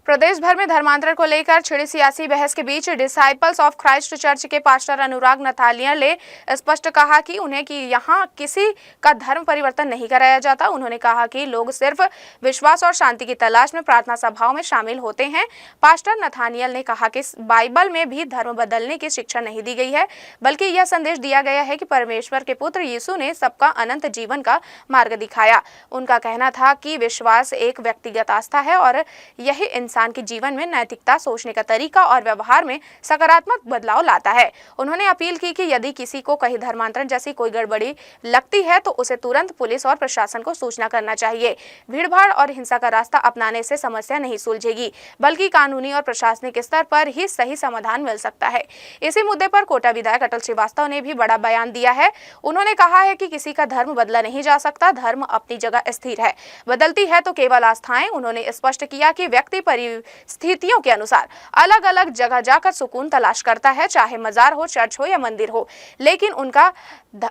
प्रदेश भर में धर्मांतरण को लेकर छिड़ी सियासी बहस के बीच डिसाइपल्स ऑफ क्राइस्ट चर्च के पास्टर अनुराग नथानियल ने स्पष्ट कहा कि उन्हें यहाँ किसी का धर्म परिवर्तन नहीं कराया जाता। उन्होंने कहा कि लोग सिर्फ विश्वास और शांति की तलाश में प्रार्थना सभाओं में शामिल होते हैं। पास्टर नथानियल ने कहा कि बाइबल में भी धर्म बदलने की शिक्षा नहीं दी गई है, बल्कि यह संदेश दिया गया है कि परमेश्वर के पुत्र यीशु ने सबका अनंत जीवन का मार्ग दिखाया। उनका कहना था कि विश्वास एक व्यक्तिगत आस्था है और यही इंसान के जीवन में नैतिकता, सोचने का तरीका और व्यवहार में सकारात्मक बदलाव लाता है। उन्होंने अपील की कि यदि किसी को कहीं धर्मांतरण जैसी कोई गड़बड़ी लगती है तो उसे तुरंत पुलिस और प्रशासन को सूचना करना चाहिए। भीड़भाड़ और हिंसा का रास्ता अपनाने से समस्या नहीं सुलझेगी, बल्कि कानूनी और प्रशासनिक स्तर पर ही सही समाधान मिल सकता है। इसी मुद्दे पर कोटा विधायक अटल श्रीवास्तव ने भी बड़ा बयान दिया है। उन्होंने कहा है कि किसी का धर्म बदला नहीं जा सकता, धर्म अपनी जगह स्थिर है, बदलती है तो केवल आस्थाएं। उन्होंने स्पष्ट किया कि व्यक्ति परिस्थितियों के अनुसार अलग अलग जगह जाकर सुकून तलाश करता है, चाहे मजार हो, चर्च हो या मंदिर हो, लेकिन उनका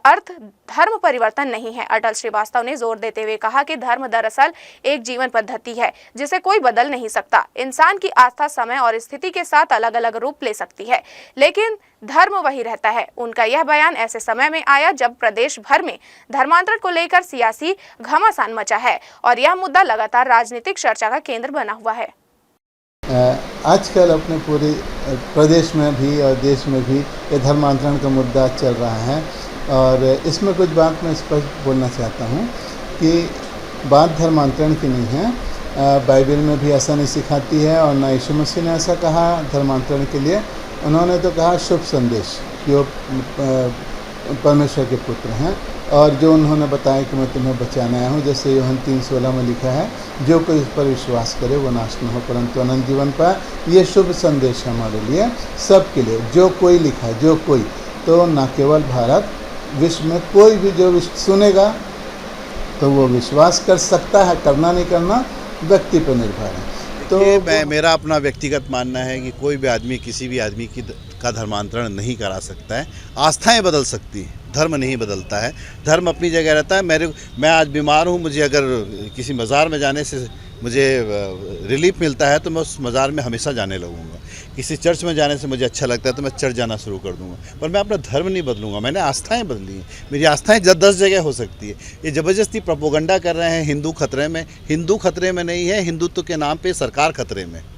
अर्थ धर्म परिवर्तन नहीं है। अटल श्रीवास्तव ने जोर देते हुए कहा कि धर्म दरअसल एक जीवन पद्धति है जिसे कोई बदल नहीं सकता। इंसान की आस्था समय और स्थिति के साथ अलग अलग रूप ले सकती है, लेकिन धर्म वही रहता है। उनका यह बयान ऐसे समय में आया जब प्रदेश भर में धर्मांतरण को लेकर सियासी घमासान मचा है और यह मुद्दा लगातार राजनीतिक चर्चा का केंद्र बना हुआ है। आजकल अपने पूरे प्रदेश में भी और देश में भी ये धर्मांतरण का मुद्दा चल रहा है और इसमें कुछ बात मैं स्पष्ट बोलना चाहता हूँ कि बात धर्मांतरण की नहीं है। बाइबल में भी ऐसा नहीं सिखाती है और ना यीशु मसीह ने ऐसा कहा धर्मांतरण के लिए। उन्होंने तो कहा शुभ संदेश कि वो परमेश्वर के पुत्र हैं और जो उन्होंने बताया कि मैं तुम्हें बचाने आया हूँ, जैसे यूहन्ना 3:16 में लिखा है, जो कोई इस पर विश्वास करे वो नाश न हो परंतु अनंत जीवन पाए। ये शुभ संदेश है हमारे लिए, सबके लिए। जो कोई लिखा है, जो कोई, तो न केवल भारत, विश्व में कोई भी जो सुनेगा तो वो विश्वास कर सकता है। करना नहीं करना व्यक्ति पर निर्भर है। तो मेरा अपना व्यक्तिगत मानना है कि कोई भी आदमी किसी भी आदमी का धर्मांतरण नहीं करा सकता है। आस्थाएं बदल सकती हैं, धर्म नहीं बदलता है। धर्म अपनी जगह रहता है। मैं आज बीमार हूँ, मुझे अगर किसी मज़ार में जाने से मुझे रिलीफ मिलता है तो मैं उस मज़ार में हमेशा जाने लगूँगा। किसी चर्च में जाने से मुझे अच्छा लगता है तो मैं चर्च जाना शुरू कर दूँगा, पर मैं अपना धर्म नहीं बदलूँगा। मैंने आस्थाएं बदली हैं। मेरी आस्थाएं 10 जगह हो सकती है। ये ज़बरदस्ती प्रोपोगंडा कर रहे हैं हिंदू खतरे में। हिंदू खतरे में नहीं है, हिंदुत्व के नाम पे सरकार खतरे में।